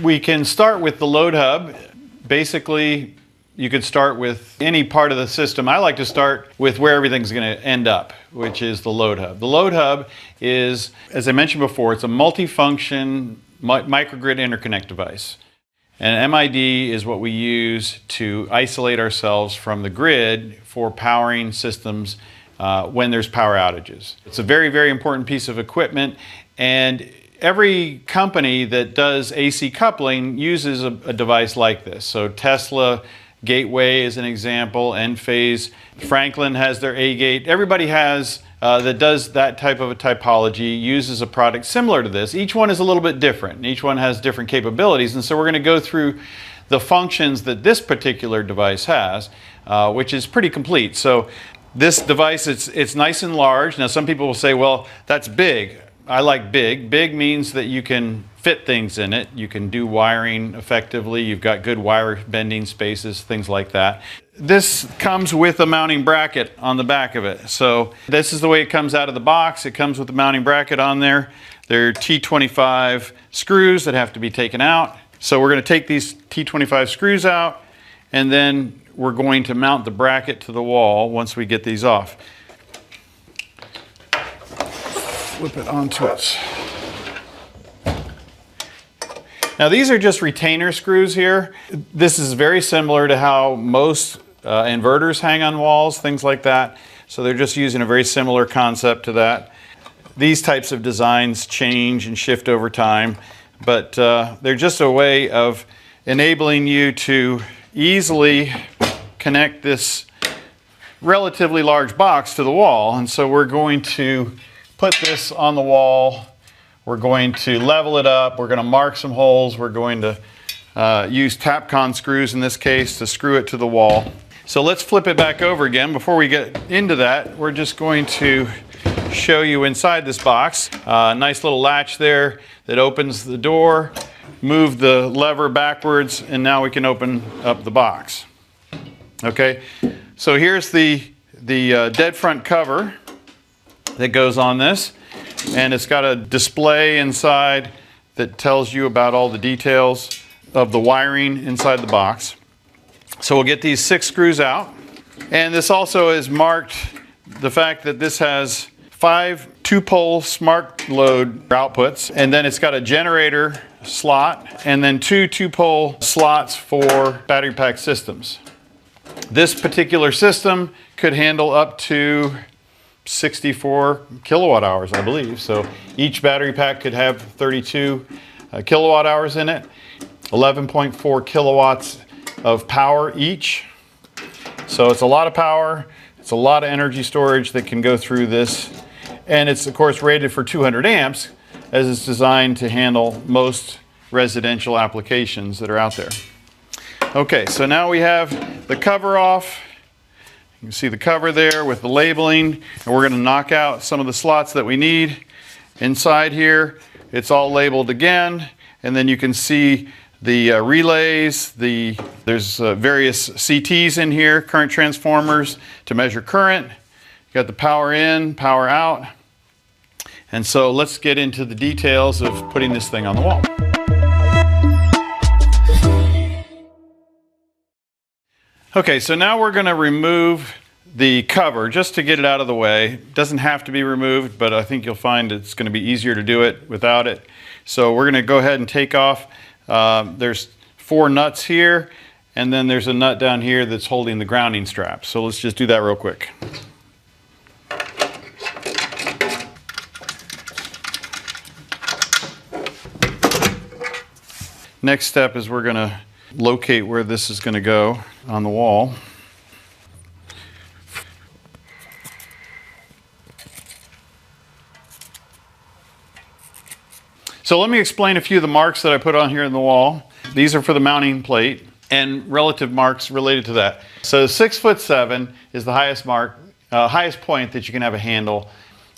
We can start with the LoadHub. Basically, you could start with any part of the system. I like to start with where everything's going to end up, which is the LoadHub. The LoadHub is, as I mentioned before, it's a multifunction microgrid interconnect device. And MID is what we use to isolate ourselves from the grid for powering systems when there's power outages. It's a very, very important piece of equipment, and every company that does AC coupling uses a device like this. So Tesla Gateway is an example, Enphase, Franklin has their A-Gate. Everybody has that does that type of a typology uses a product similar to this. Each one is a little bit different, and each one has different capabilities, and so we're going to go through the functions that this particular device has, which is pretty complete. So this device, it's nice and large. Now some people will say, well, that's big. I like big. Big means that you can fit things in it. You can do wiring effectively. You've got good wire bending spaces, things like that. This comes with a mounting bracket on the back of it. So this is the way it comes out of the box. It comes with the mounting bracket on there. There are T25 screws that have to be taken out. So we're going to take these T25 screws out, and then we're going to mount the bracket to the wall once we get these off. Flip it onto it. Now these are just retainer screws here. This is very similar to how most inverters hang on walls, things like that. So they're just using a very similar concept to that. These types of designs change and shift over time, but they're just a way of enabling you to easily connect this relatively large box to the wall. And so we're going to put this on the wall. We're going to level it up. We're going to mark some holes. We're going to use Tapcon screws in this case to screw it to the wall. So let's flip it back over again. Before we get into that, we're just going to show you inside this box. Nice little latch there that opens the door. Move the lever backwards, and now we can open up the box. Okay, so here's the dead front cover that goes on this, and it's got a display inside that tells you about all the details of the wiring inside the box. So we'll get these 6 screws out, and this also is marked the fact that this has 5 2-pole smart load outputs, and then it's got a generator slot and then 2 2-pole slots for battery pack systems. This particular system could handle up to 64 kilowatt hours, I believe. So each battery pack could have 32 kilowatt hours in it, 11.4 kilowatts of power each. So it's a lot of power. It's a lot of energy storage that can go through this. And it's of course rated for 200 amps as it's designed to handle most residential applications that are out there. Okay, so now we have the cover off. You can see the cover there with the labeling, and we're going to knock out some of the slots that we need. Inside here, it's all labeled again, and then you can see the relays. There's various CTs in here, current transformers to measure current. You got the power in, power out. And so let's get into the details of putting this thing on the wall. Okay, so now we're going to remove the cover just to get it out of the way. It doesn't have to be removed, but I think you'll find it's going to be easier to do it without it. So we're going to go ahead and take off. There's 4 nuts here, and then there's a nut down here that's holding the grounding strap. So let's just do that real quick. Next step is we're going to locate where this is going to go on the wall. So let me explain a few of the marks that I put on here in the wall. These are for the mounting plate and relative marks related to that. So 6'7" is the highest mark, highest point that you can have a handle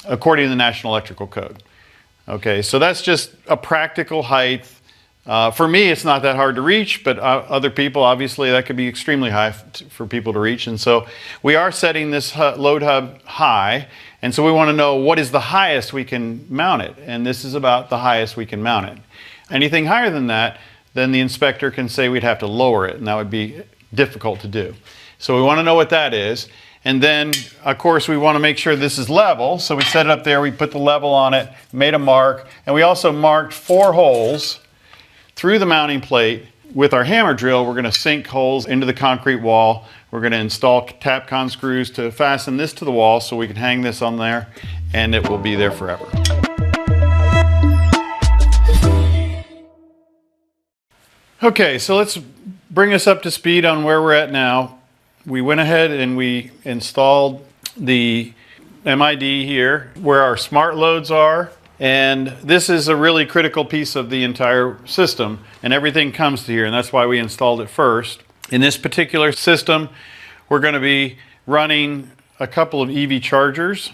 according to the National Electrical Code. Okay, so that's just a practical height. For me, it's not that hard to reach, but other people, obviously, that could be extremely high for people to reach. And so we are setting this LoadHub high, and so we want to know what is the highest we can mount it. And this is about the highest we can mount it. Anything higher than that, then the inspector can say we'd have to lower it, and that would be difficult to do. So we want to know what that is. And then, of course, we want to make sure this is level. So we set it up there, we put the level on it, made a mark, and we also marked 4 holes through the mounting plate. With our hammer drill, we're going to sink holes into the concrete wall. We're going to install Tapcon screws to fasten this to the wall so we can hang this on there, and it will be there forever. Okay, so let's bring us up to speed on where we're at now. We went ahead and we installed the MID here where our smart loads are, and this is a really critical piece of the entire system, and everything comes to here, and that's why we installed it first. In this particular system, we're going to be running a couple of EV chargers,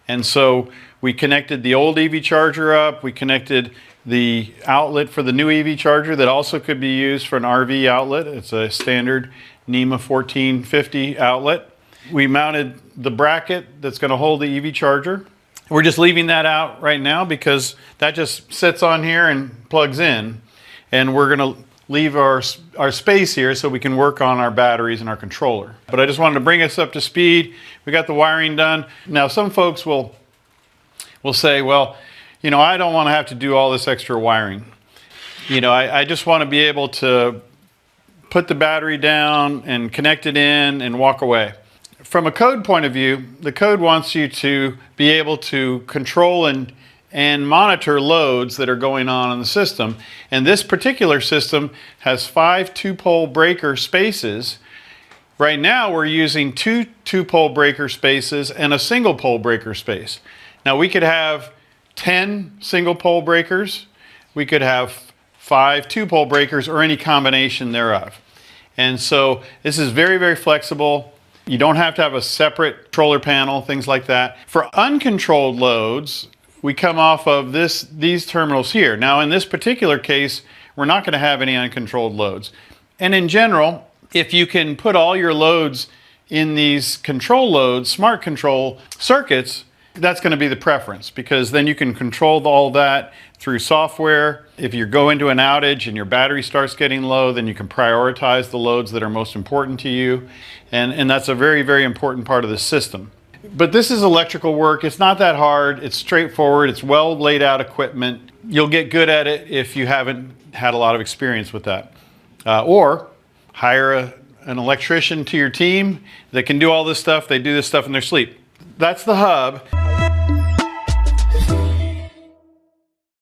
and so we connected the old EV charger up, we connected the outlet for the new EV charger that also could be used for an RV outlet. It's a standard NEMA 1450 outlet. We mounted the bracket that's going to hold the EV charger. We're just leaving that out right now because that just sits on here and plugs in. And we're going to leave our space here so we can work on our batteries and our controller. But I just wanted to bring us up to speed. We got the wiring done. Now some folks will say, well, you know, I don't want to have to do all this extra wiring. You know, I just want to be able to put the battery down and connect it in and walk away. From a code point of view, the code wants you to be able to control and monitor loads that are going on in the system. And this particular system has 5 2-pole breaker spaces. Right now we're using 2 2-pole breaker spaces and a single pole breaker space. Now we could have 10 single pole breakers, we could have 5 2-pole breakers, or any combination thereof. And so this is very, very flexible. You don't have to have a separate controller panel, things like that. For uncontrolled loads, we come off of these terminals here. Now in this particular case, we're not going to have any uncontrolled loads. And in general, if you can put all your loads in these control loads, smart control circuits, that's going to be the preference, because then you can control all that through software. If you go into an outage and your battery starts getting low, then you can prioritize the loads that are most important to you. And that's a very, very important part of the system. But this is electrical work. It's not that hard. It's straightforward. It's well laid out equipment. You'll get good at it if you haven't had a lot of experience with that. Or hire an electrician to your team that can do all this stuff. They do this stuff in their sleep. That's the hub.